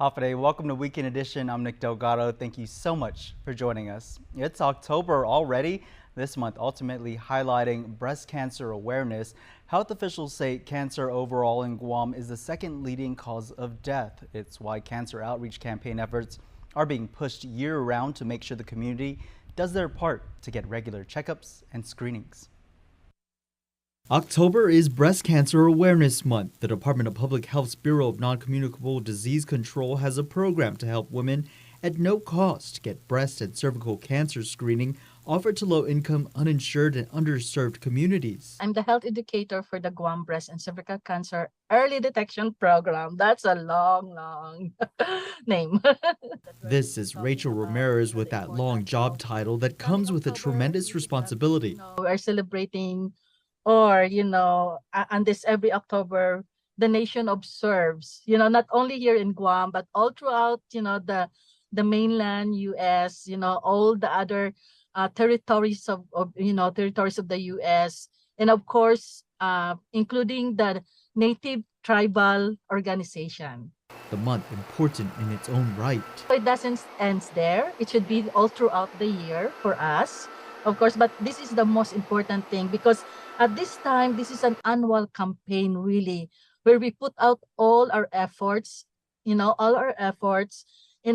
Hafide, welcome to Weekend Edition. I'm Nick Delgado. Thank you so much for joining us. It's October already. This month ultimately highlighting breast cancer awareness. Health officials say cancer overall in Guam is the second leading cause of death. It's why cancer outreach campaign efforts are being pushed year-round to make sure the community does their part to get regular checkups and screenings. October is Breast Cancer Awareness Month. The Department of Public Health's Bureau of Non-Communicable Disease Control has a program to help women at no cost get breast and cervical cancer screening offered to low-income, uninsured, and underserved communities. I'm the health educator for the Guam Breast and Cervical Cancer Early Detection Program. That's a long name. This is Rachel Ramirez with that long job title that comes with a tremendous responsibility. We're celebrating, or on this every October, the nation observes, not only here in Guam, but all throughout, the mainland U.S., all the other territories of the U.S., and of course, including the Native Tribal Organization. The month important in its own right. So it doesn't end there. It should be all throughout the year for us, of course, but this is the most important thing because at this time, this is an annual campaign really, where we put out all our efforts in a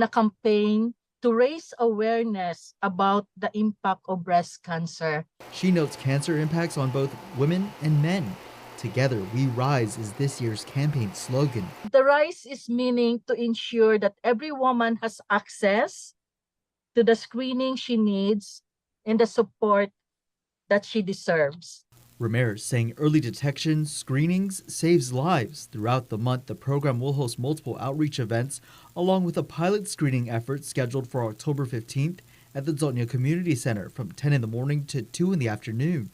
campaign to raise awareness about the impact of breast cancer. She notes cancer impacts on both women and men. Together We Rise is this year's campaign slogan. The rise is meaning to ensure that every woman has access to the screening she needs and the support that she deserves. Ramirez saying early detection screenings saves lives. Throughout the month, the program will host multiple outreach events along with a pilot screening effort scheduled for October 15th at the Zotnia Community Center from 10 in the morning to 2 in the afternoon.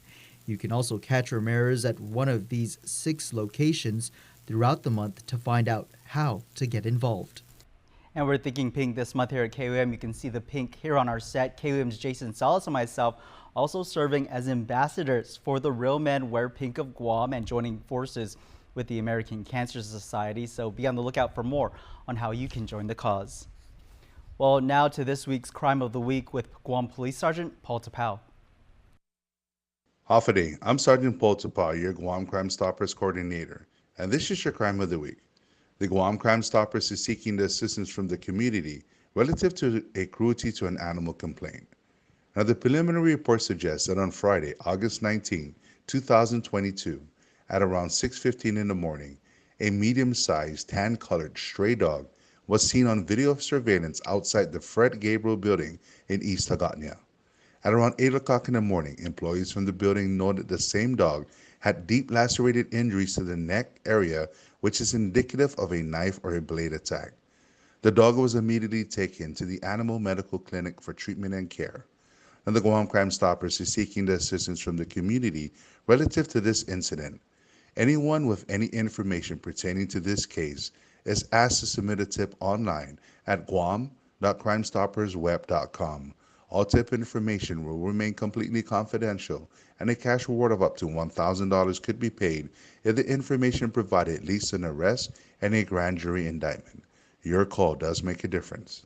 You can also catch Ramirez at one of these 6 locations throughout the month to find out how to get involved. And we're thinking pink this month here at KUAM. You can see the pink here on our set. KUAM's Jason Salas and myself also serving as ambassadors for the Real Men Wear Pink of Guam and joining forces with the American Cancer Society. So be on the lookout for more on how you can join the cause. Well, now to this week's Crime of the Week with Guam Police Sergeant Paul Tapau. Hafide, I'm Sergeant Paul Tapau, your Guam Crime Stoppers Coordinator, and this is your Crime of the Week. The Guam Crime Stoppers is seeking the assistance from the community relative to a cruelty to an animal complaint. Now, the preliminary report suggests that on Friday, August 19, 2022, at around 6:15 in the morning, a medium-sized tan-colored stray dog was seen on video surveillance outside the Fred Gabriel building in East Hagatna. At around 8 o'clock in the morning, employees from the building noted the same dog had deep lacerated injuries to the neck area, which is indicative of a knife or a blade attack. The dog was immediately taken to the Animal Medical Clinic for treatment and care. And the Guam Crime Stoppers is seeking the assistance from the community relative to this incident. Anyone with any information pertaining to this case is asked to submit a tip online at guam.crimestoppersweb.com. All tip information will remain completely confidential, and a cash reward of up to $1,000 could be paid if the information provided leads to an arrest and a grand jury indictment. Your call does make a difference.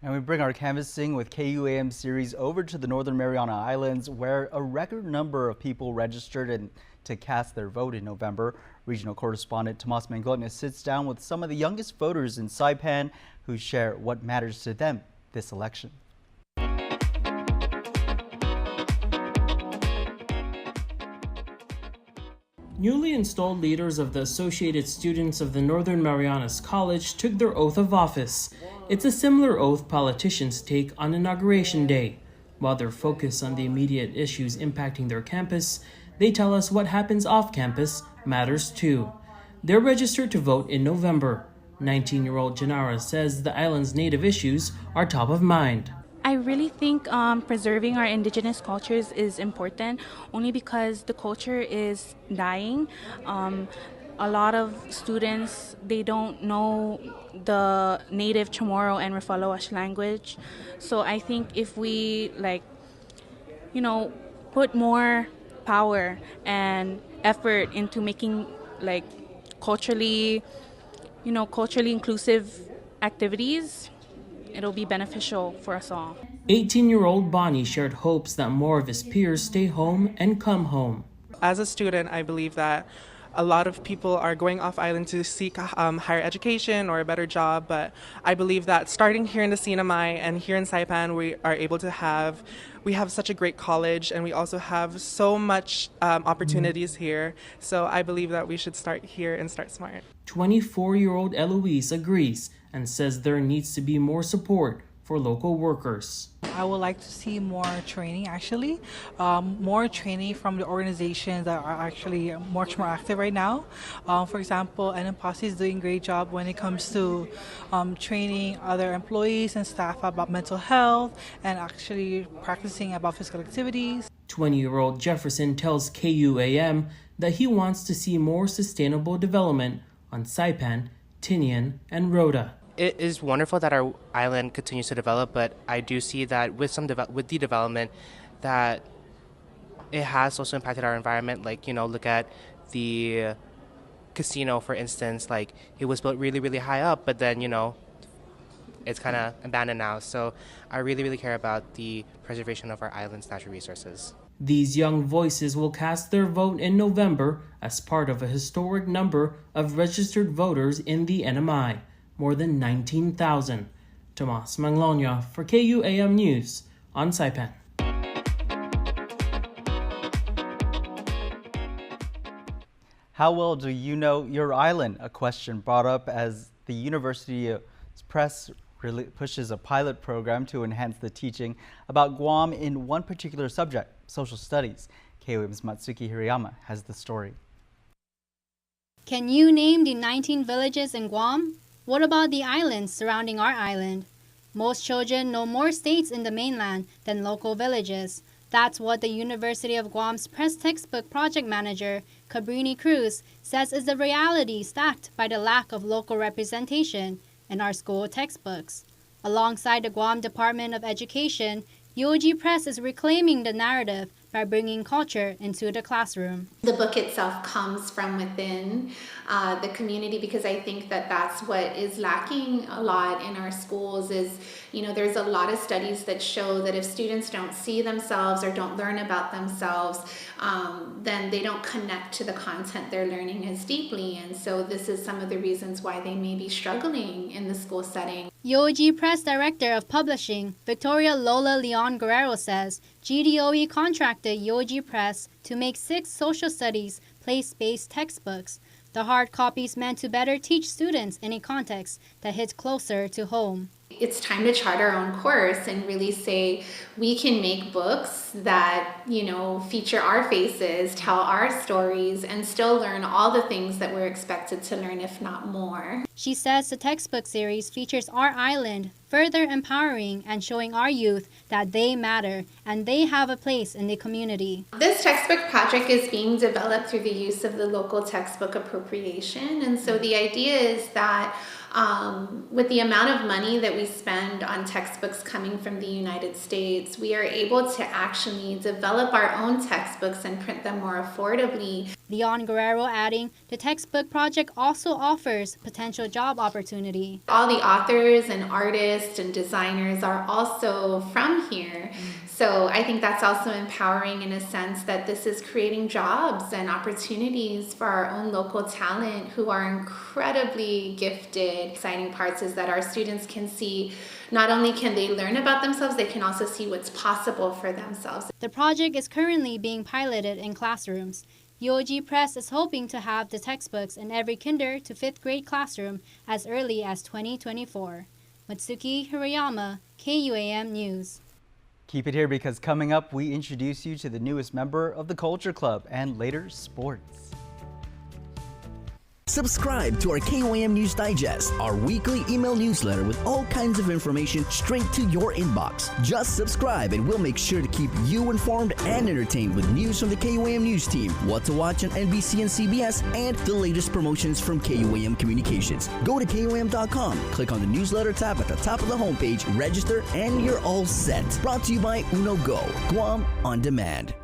And we bring our canvassing with KUAM series over to the Northern Mariana Islands, where a record number of people registered to cast their vote in November. Regional correspondent Tomas Manglotna sits down with some of the youngest voters in Saipan who share what matters to them this election. Newly installed leaders of the Associated Students of the Northern Marianas College took their oath of office. It's a similar oath politicians take on Inauguration Day. While they're focused on the immediate issues impacting their campus, they tell us what happens off campus matters too. They're registered to vote in November. 19-year-old Janara says the island's native issues are top of mind. I really think preserving our indigenous cultures is important, only because the culture is dying. A lot of students, they don't know the native Chamorro and Refaloash language. So I think if we put more power and effort into making culturally culturally inclusive activities, it'll be beneficial for us all. 18-year-old Bonnie shared hopes that more of his peers stay home and come home. As a student, I believe that a lot of people are going off island to seek higher education or a better job, but I believe that starting here in the CNMI and here in Saipan, we have such a great college, and we also have so much opportunities here. So I believe that we should start here and start smart. 24-year-old Eloise agrees and says there needs to be more support for local workers. I would like to see more training, more training from the organizations that are actually much more active right now. For example, NMPOSSE is doing a great job when it comes to training other employees and staff about mental health and actually practicing about physical activities. 20-year-old Jefferson tells KUAM that he wants to see more sustainable development on Saipan, Tinian, and Rhoda. It is wonderful that our island continues to develop, but I do see that with the development that it has also impacted our environment. Look at the casino, for instance. It was built really, really high up, but then, it's kind of abandoned now. So I really, really care about the preservation of our island's natural resources. These young voices will cast their vote in November as part of a historic number of registered voters in the NMI. More than 19,000. Tomas Manglonia for KUAM News on Saipan. How well do you know your island? A question brought up as the university's press pushes a pilot program to enhance the teaching about Guam in one particular subject, social studies. KUAM's Matsuki Hirayama has the story. Can you name the 19 villages in Guam? What about the islands surrounding our island? Most children know more states in the mainland than local villages. That's what the University of Guam's press textbook project manager, Cabrini Cruz, says is the reality stacked by the lack of local representation in our school textbooks. Alongside the Guam Department of Education, UOG Press is reclaiming the narrative by bringing culture into the classroom. The book itself comes from within the community, because I think that that's what is lacking a lot in our schools is, there's a lot of studies that show that if students don't see themselves or don't learn about themselves, then they don't connect to the content they're learning as deeply. And so this is some of the reasons why they may be struggling in the school setting. UOG Press Director of Publishing, Victoria Lola Leon Guerrero says GDOE contracted UOG Press to make 6 social studies place-based textbooks. The hard copies meant to better teach students in a context that hits closer to home. It's time to chart our own course and really say we can make books that, feature our faces, tell our stories, and still learn all the things that we're expected to learn, if not more. She says the textbook series features our island, further empowering and showing our youth that they matter and they have a place in the community. This textbook project is being developed through the use of the local textbook appropriation. And so the idea is that with the amount of money that we spend on textbooks coming from the United States, we are able to actually develop our own textbooks and print them more affordably. Leon Guerrero adding, the textbook project also offers potential job opportunity. All the authors and artists and designers are also from here. So I think that's also empowering in a sense that this is creating jobs and opportunities for our own local talent who are incredibly gifted. Exciting parts is that our students can see, not only can they learn about themselves, they can also see what's possible for themselves. The project is currently being piloted in classrooms. UOG Press is hoping to have the textbooks in every kinder to 5th grade classroom as early as 2024. Matsuki Hirayama, KUAM News. Keep it here because coming up, we introduce you to the newest member of the Culture Club and later sports. Subscribe to our KUAM News Digest, our weekly email newsletter with all kinds of information straight to your inbox. Just subscribe and we'll make sure to keep you informed and entertained with news from the KUAM News team, what to watch on NBC and CBS, and the latest promotions from KUAM Communications. Go to KUAM.com, click on the newsletter tab at the top of the homepage, register, and you're all set. Brought to you by Uno Go, Guam on Demand.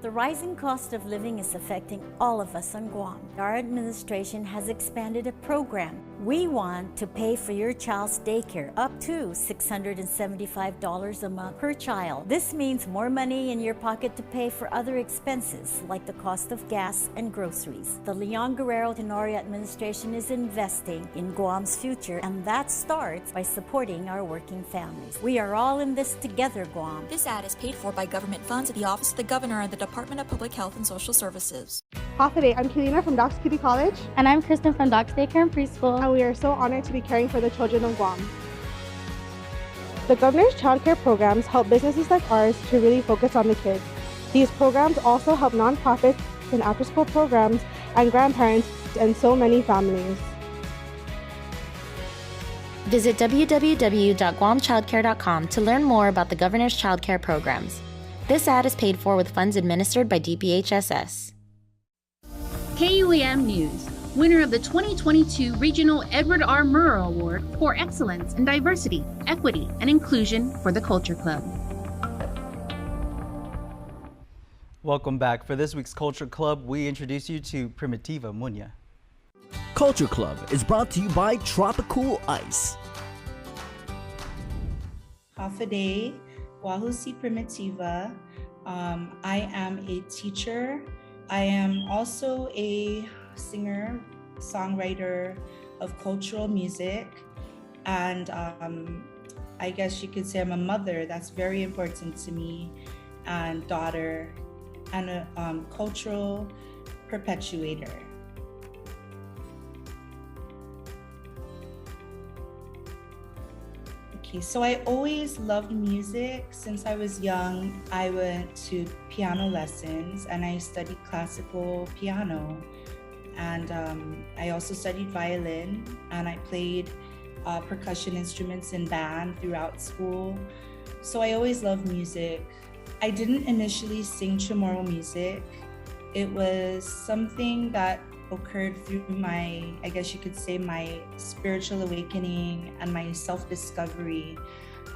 The rising cost of living is affecting all of us on Guam. Our administration has expanded a program. We want to pay for your child's daycare up to $675 a month per child. This means more money in your pocket to pay for other expenses like the cost of gas and groceries. The Leon Guerrero Tenorio administration is investing in Guam's future, and that starts by supporting our working families. We are all in this together, Guam. This ad is paid for by government funds at the Office of the Governor and the Department of Public Health and Social Services. Today, I'm Kelina from Doc's Kitty College. And I'm Kristen from Doc's Daycare and Preschool. And we are so honored to be caring for the children of Guam. The Governor's Child Care programs help businesses like ours to really focus on the kids. These programs also help nonprofits and after-school programs and grandparents and so many families. Visit www.guamchildcare.com to learn more about the Governor's Child Care programs. This ad is paid for with funds administered by DPHSS. KUAM News, winner of the 2022 Regional Edward R. Murrow Award for Excellence in Diversity, Equity, and Inclusion for the Culture Club. Welcome back. For this week's Culture Club, we introduce you to Primitiva Munya. Culture Club is brought to you by Tropical Ice. Hafaday, Wahusi Primitiva. I am a teacher. I am also a singer, songwriter of cultural music, and I guess you could say I'm a mother. That's very important to me, and daughter, and a cultural perpetuator. Okay, so I always loved music. Since I was young, I went to piano lessons and I studied classical piano. And I also studied violin, and I played percussion instruments in band throughout school. So I always loved music. I didn't initially sing Chamorro music. It was something that occurred through my, I guess you could say, my spiritual awakening and my self-discovery.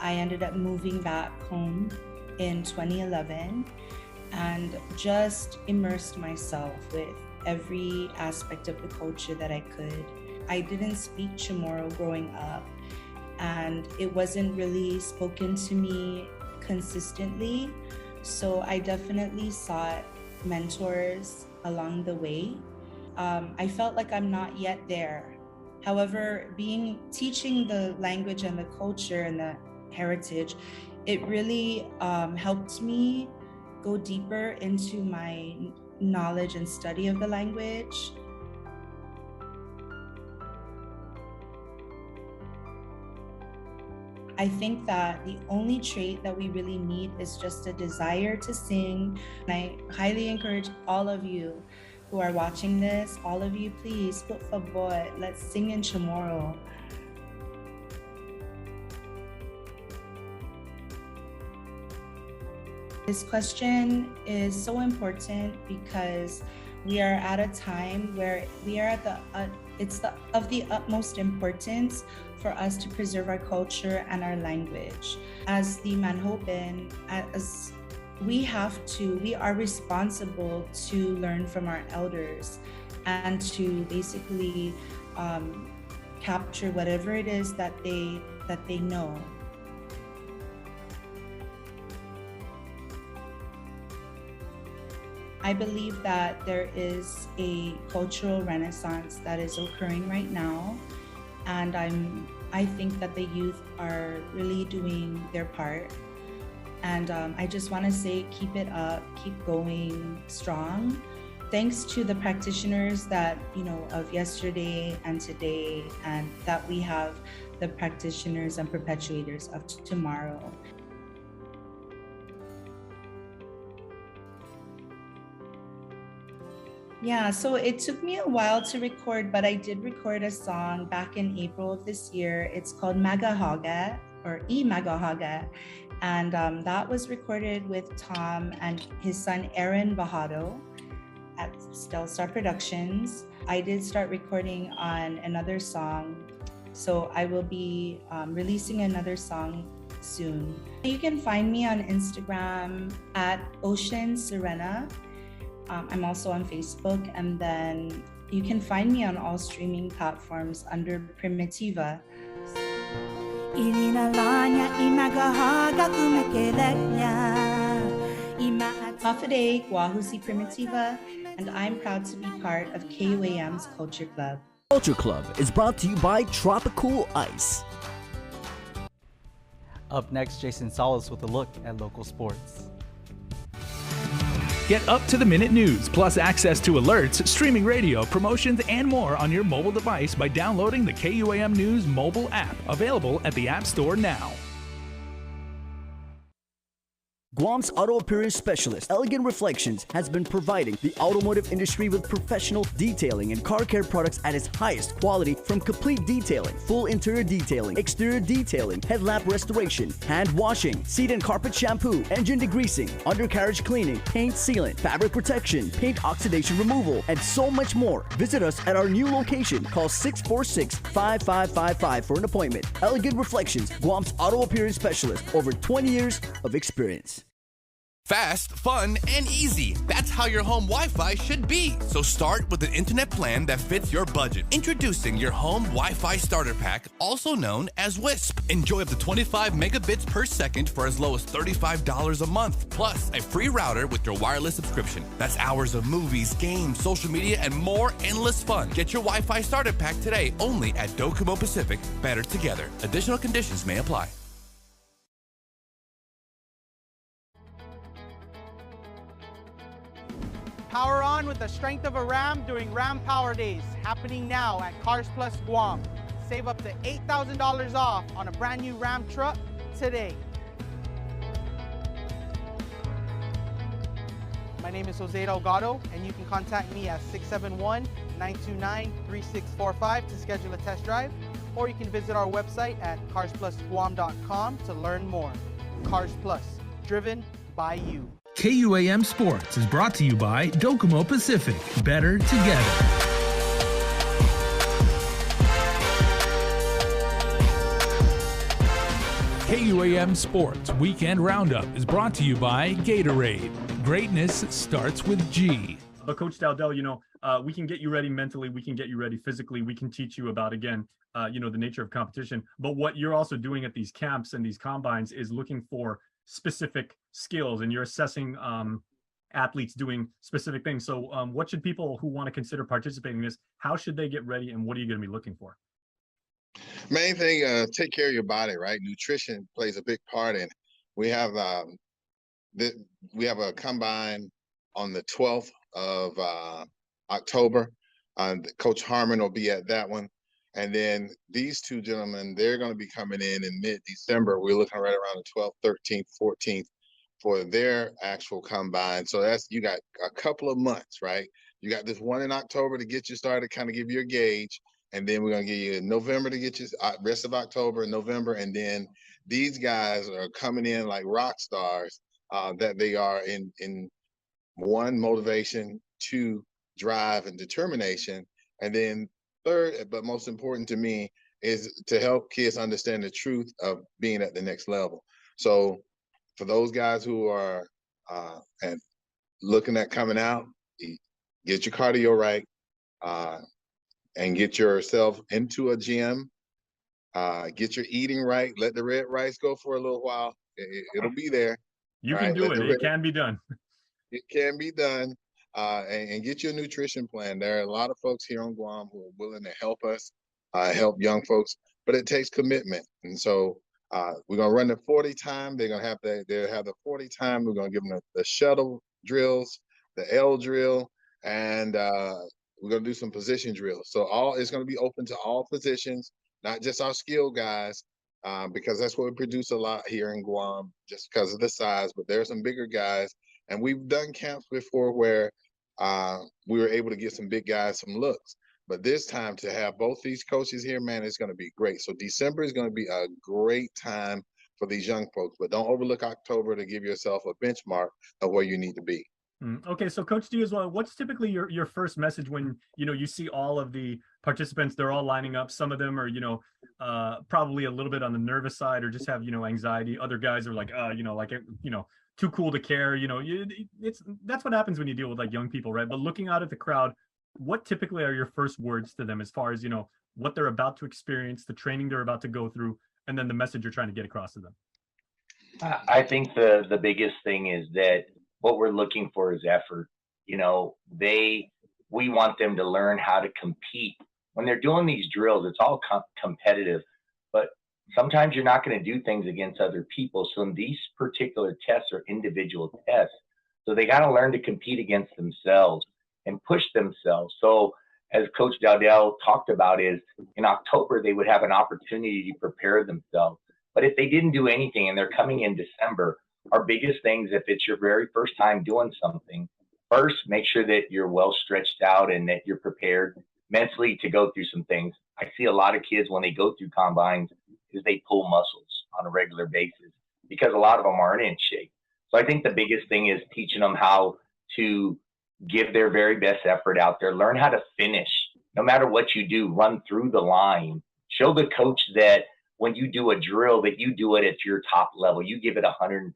I ended up moving back home in 2011 and just immersed myself with every aspect of the culture that I could. I didn't speak Chamorro growing up, and it wasn't really spoken to me consistently. So I definitely sought mentors along the way. I felt like I'm not yet there. However, teaching the language and the culture and the heritage, it really helped me go deeper into my knowledge and study of the language. I think that the only trait that we really need is just a desire to sing. And I highly encourage all of you who are watching this, all of you, please, por favor, let's sing in Chamorro. This question is so important because we are at a time where we are at it's of the utmost importance for us to preserve our culture and our language. As the Manhopen, we are responsible to learn from our elders and to basically capture whatever it is that they know. I believe that there is a cultural renaissance that is occurring right now, and I think that the youth are really doing their part. And I just want to say, keep it up, keep going strong. Thanks to the practitioners that, of yesterday and today, and that we have the practitioners and perpetuators of tomorrow. Yeah, so it took me a while to record, but I did record a song back in April of this year. It's called Magahaga, or E Magahaga. And that was recorded with Tom and his son Aaron Bajado at Stelstar Productions. I did start recording on another song, so I will be releasing another song soon. You can find me on Instagram at Ocean Serena. I'm also on Facebook, and then you can find me on all streaming platforms under Primitiva. Hafaday, Guahusi Primitiva, and I'm proud to be part of KUAM's Culture Club. Culture Club is brought to you by Tropical Ice. Up next, Jason Salas with a look at local sports. Get up-to-the-minute news, plus access to alerts, streaming radio, promotions, and more on your mobile device by downloading the KUAM News mobile app, available at the App Store now. Guam's auto appearance specialist, Elegant Reflections, has been providing the automotive industry with professional detailing and car care products at its highest quality, from complete detailing, full interior detailing, exterior detailing, headlamp restoration, hand washing, seat and carpet shampoo, engine degreasing, undercarriage cleaning, paint sealant, fabric protection, paint oxidation removal, and so much more. Visit us at our new location. Call 646-5555 for an appointment. Elegant Reflections, Guam's auto appearance specialist, over 20 years of experience. Fast, fun, and easy. That's how your home Wi-Fi should be. So start with an internet plan that fits your budget. Introducing your home Wi-Fi starter pack, also known as WISP. Enjoy up to 25 megabits per second for as low as $35 a month, plus a free router with your wireless subscription. That's hours of movies, games, social media, and more endless fun. Get your Wi-Fi starter pack today only at Docomo Pacific. Better together. Additional conditions may apply. Power on with the strength of a Ram during Ram Power Days, happening now at Cars Plus Guam. Save up to $8,000 off on a brand new Ram truck today. My name is Jose Delgado, and you can contact me at 671-929-3645 to schedule a test drive, or you can visit our website at carsplusguam.com to learn more. Cars Plus, driven by you. KUAM Sports is brought to you by Docomo Pacific. Better together. KUAM Sports Weekend Roundup is brought to you by Gatorade. Greatness starts with G. But Coach Dowdell, we can get you ready mentally. We can get you ready physically. We can teach you about, again, the nature of competition. But what you're also doing at these camps and these combines is looking for specific skills, and you're assessing athletes doing specific things. So what should people who want to consider participating in this, how should they get ready, and what are you going to be looking for? Main thing, take care of your body, right? Nutrition plays a big part in it. We have a combine on the 12th of October. Coach Harmon will be at that one. And then these two gentlemen, they're going to be coming in mid-December. We're looking right around the 12th, 13th, 14th for their actual combine. So you got a couple of months, right? You got this one in October to get you started, kind of give you a gauge. And then we're going to give you November to get you rest of October and November. And then these guys are coming in like rock stars, that they are in one, motivation, two, drive and determination. And then third, but most important to me, is to help kids understand the truth of being at the next level. So for those guys who are and looking at coming out, get your cardio right, and get yourself into a gym, get your eating right, let the red rice go for a little while. It'll be there. You can do it. It can be done. It can be done. And get your nutrition plan. There are a lot of folks here on Guam who are willing to help us, help young folks, but it takes commitment. And so we're going to run the 40 time. They'll have the 40 time. We're going to give them the shuttle drills, the L drill, and we're going to do some position drills. So it's going to be open to all positions, not just our skilled guys, because that's what we produce a lot here in Guam, just because of the size. But there are some bigger guys. And we've done camps before where we were able to get some big guys some looks. But this time, to have both these coaches here, man, it's going to be great. So December is going to be a great time for these young folks. But don't overlook October to give yourself a benchmark of where you need to be. Okay, so Coach D as well, what's typically your first message when you see all of the participants? They're all lining up. Some of them are probably a little bit on the nervous side or just have, anxiety. Other guys are like, too cool to care. That's what happens when you deal with like young people, right? But looking out at the crowd, what typically are your first words to them as far as, what they're about to experience, the training they're about to go through, and then the message you're trying to get across to them? I think the biggest thing is that what we're looking for is effort. We want them to learn how to compete. When they're doing these drills, it's all competitive, but sometimes you're not going to do things against other people. So these particular tests are individual tests. So they got to learn to compete against themselves and push themselves. So as Coach Dowdell talked about is in October, they would have an opportunity to prepare themselves. But if they didn't do anything and they're coming in December, our biggest things, if it's your very first time doing something, first, make sure that you're well stretched out and that you're prepared mentally to go through some things. I see a lot of kids when they go through combines is they pull muscles on a regular basis because a lot of them aren't in shape. So I think the biggest thing is teaching them how to give their very best effort out there, learn how to finish. No matter what you do, run through the line. Show the coach that when you do a drill, that you do it at your top level. You give it 110%,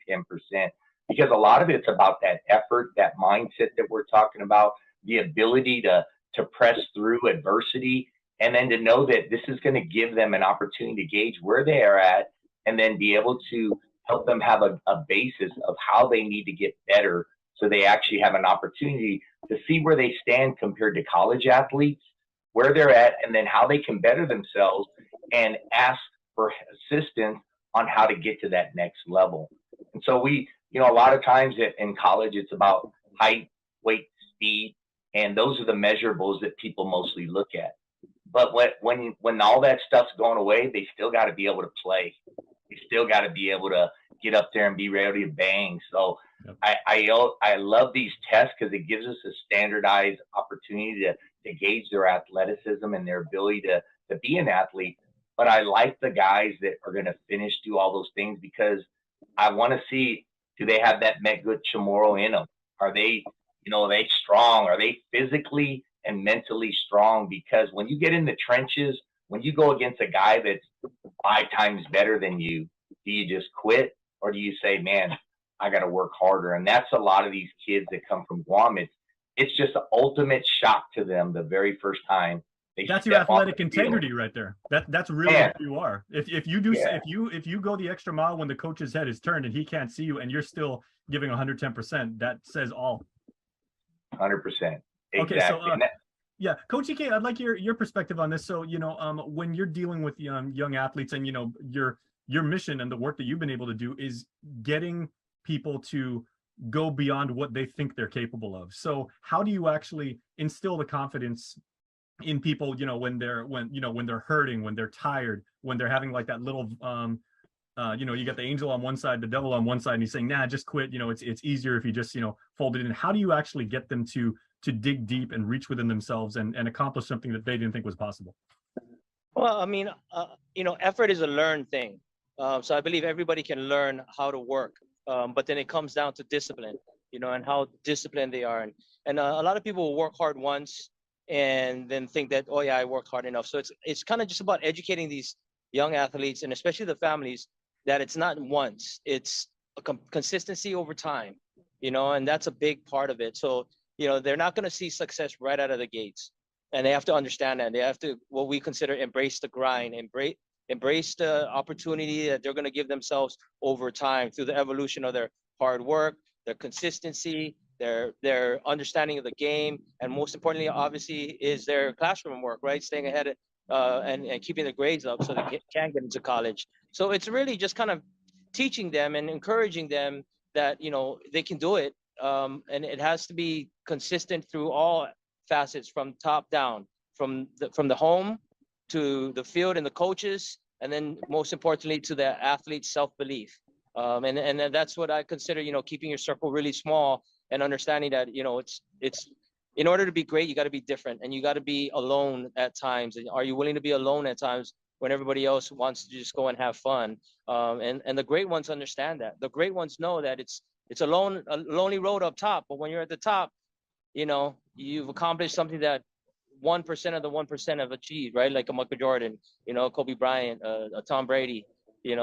because a lot of it's about that effort, that mindset that we're talking about, the ability to press through adversity, and then to know that this is going to give them an opportunity to gauge where they are at, and then be able to help them have a basis of how they need to get better, so they actually have an opportunity to see where they stand compared to college athletes, where they're at, and then how they can better themselves and ask for assistance on how to get to that next level. And so a lot of times in college, it's about height, weight, speed, and those are the measurables that people mostly look at. But when all that stuff's going away, they still got to be able to play. They still got to be able to get up there and be ready to bang. So yep. I love these tests because it gives us a standardized opportunity to gauge their athleticism and their ability to be an athlete. But I like the guys that are going to do all those things, because I want to see, do they have that Metgood Chamorro in them? Are they strong? Are they physically and mentally strong? Because when you get in the trenches, when you go against a guy that's 5 times better than you, do you just quit, or do you say, man, I got to work harder? And that's a lot of these kids that come from Guam. It's just the ultimate shock to them the very first time. That's your athletic integrity right there. That's really what you are. If you go the extra mile when the coach's head is turned and he can't see you and you're still giving 110%, that says all. 100%. Exactly. Okay, so yeah, Coach EK, I'd like your perspective on this. So when you're dealing with young athletes, and your mission and the work that you've been able to do is getting people to go beyond what they think they're capable of. So how do you actually instill the confidence in people, when they're hurting, when they're tired, when they're having like that little, you got the angel on one side, the devil on one side, and he's saying, nah, just quit. It's easier if you just, fold it in. How do you actually get them to dig deep and reach within themselves and accomplish something that they didn't think was possible? Well, I mean, effort is a learned thing. So I believe everybody can learn how to work, but then it comes down to discipline, and how disciplined they are. And a lot of people will work hard once and then think that, oh yeah, I worked hard enough. So it's kind of just about educating these young athletes, and especially the families, that it's not once, it's a consistency over time, and that's a big part of it. So, they're not going to see success right out of the gates, and they have to understand that. They have to, what we consider, embrace the grind, embrace the opportunity that they're going to give themselves over time through the evolution of their hard work, their consistency, their understanding of the game, and most importantly, obviously, is their classroom work, right? Staying ahead and keeping the grades up so they can get into college. So it's really just kind of teaching them and encouraging them that, they can do it. And it has to be consistent through all facets, from top down, from the home to the field and the coaches, and then most importantly to the athlete's self-belief. And that's what I consider, keeping your circle really small, and understanding that, it's in order to be great, you got to be different, and you got to be alone at times. And are you willing to be alone at times when everybody else wants to just go and have fun? And the great ones understand that. The great ones know that it's a lonely road up top, but when you're at the top, you've accomplished something that 1% of the 1% have achieved, right? Like a Michael Jordan, Kobe Bryant, Tom Brady,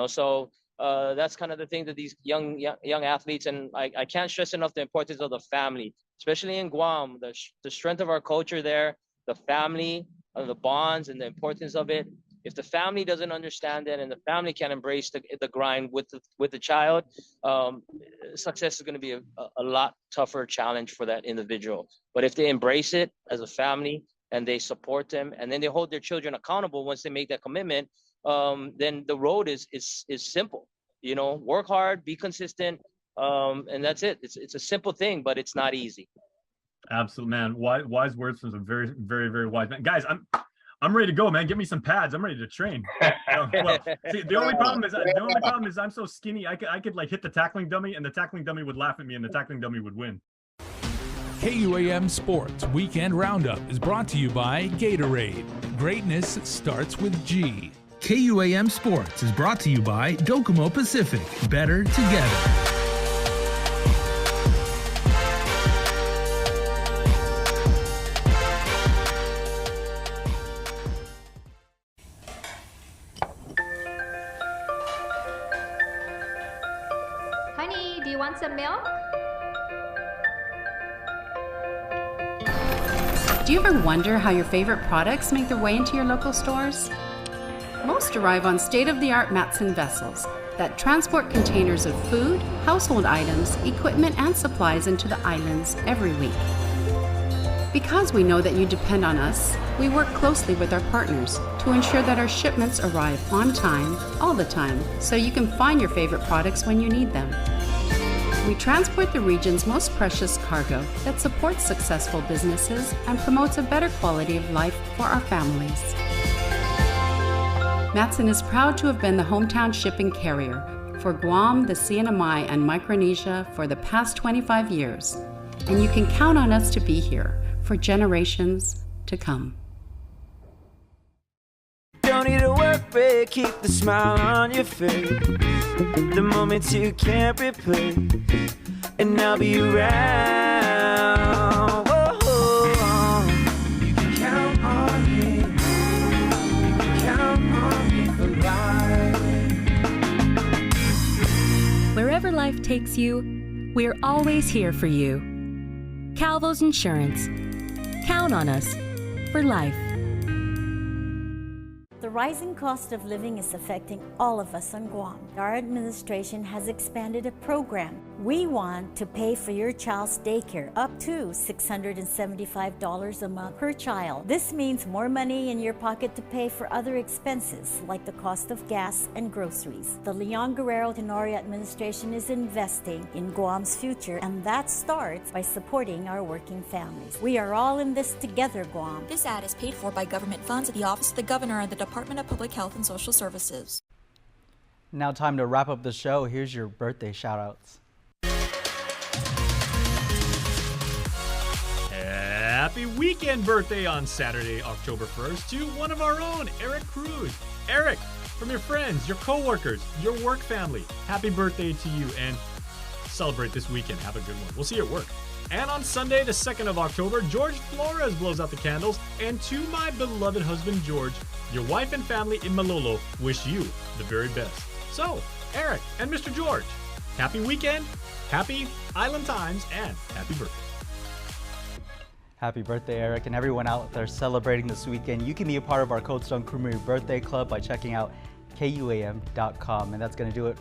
so that's kind of the thing that these young athletes, and I can't stress enough the importance of the family, especially in Guam, the strength of our culture there, the family, the bonds and the importance of it. If the family doesn't understand it and the family can embrace the grind with the child, success is going to be a lot tougher challenge for that individual. But if they embrace it as a family and they support them, and then they hold their children accountable once they make that commitment, then the road is simple. Work hard, be consistent, and that's it. It's a simple thing, but it's not easy. Absolutely, man. Wise words from some very, very, very wise man. Guys, I'm ready to go, man. Give me some pads. I'm ready to train. Well, see, the only problem is I'm so skinny. I could like hit the tackling dummy, and the tackling dummy would laugh at me, and the tackling dummy would win. KUAM Sports Weekend Roundup is brought to you by Gatorade. Greatness starts with G. KUAM Sports is brought to you by Docomo Pacific. Better together. Honey, do you want some milk? Do you ever wonder how your favorite products make their way into your local stores? Most arrive on state-of-the-art Matson vessels that transport containers of food, household items, equipment, and supplies into the islands every week. Because we know that you depend on us, we work closely with our partners to ensure that our shipments arrive on time, all the time, so you can find your favorite products when you need them. We transport the region's most precious cargo that supports successful businesses and promotes a better quality of life for our families. Matson is proud to have been the hometown shipping carrier for Guam, the CNMI, and Micronesia for the past 25 years, and you can count on us to be here for generations to come. Don't need a work break, keep the smile on your face. The moments you can't replace, and I'll be around. Whoa. You can count on me. You can count on me for life. Wherever life takes you, we're always here for you. Calvo's Insurance. Count on us for life. The rising cost of living is affecting all of us on Guam. Our administration has expanded a program. We want to pay for your child's daycare up to $675 a month per child. This means more money in your pocket to pay for other expenses like the cost of gas and groceries. The Leon Guerrero Tenorio administration is investing in Guam's future, and that starts by supporting our working families. We are all in this together, Guam. This ad is paid for by government funds at the Office of the Governor and the Department of Public Health and Social Services. Now time to wrap up the show. Here's your birthday shout-outs. Happy weekend birthday on Saturday, October 1st to one of our own, Eric Cruz. Eric, from your friends, your coworkers, your work family, happy birthday to you, and celebrate this weekend. Have a good one. We'll see you at work. And on Sunday, the 2nd of October, George Flores blows out the candles. And to my beloved husband, George, your wife and family in Malolo wish you the very best. So, Eric and Mr. George, happy weekend, happy Island Times, and happy birthday. Happy birthday, Eric, and everyone out there celebrating this weekend. You can be a part of our Cold Stone Creamery Birthday Club by checking out KUAM.com. And that's going to do it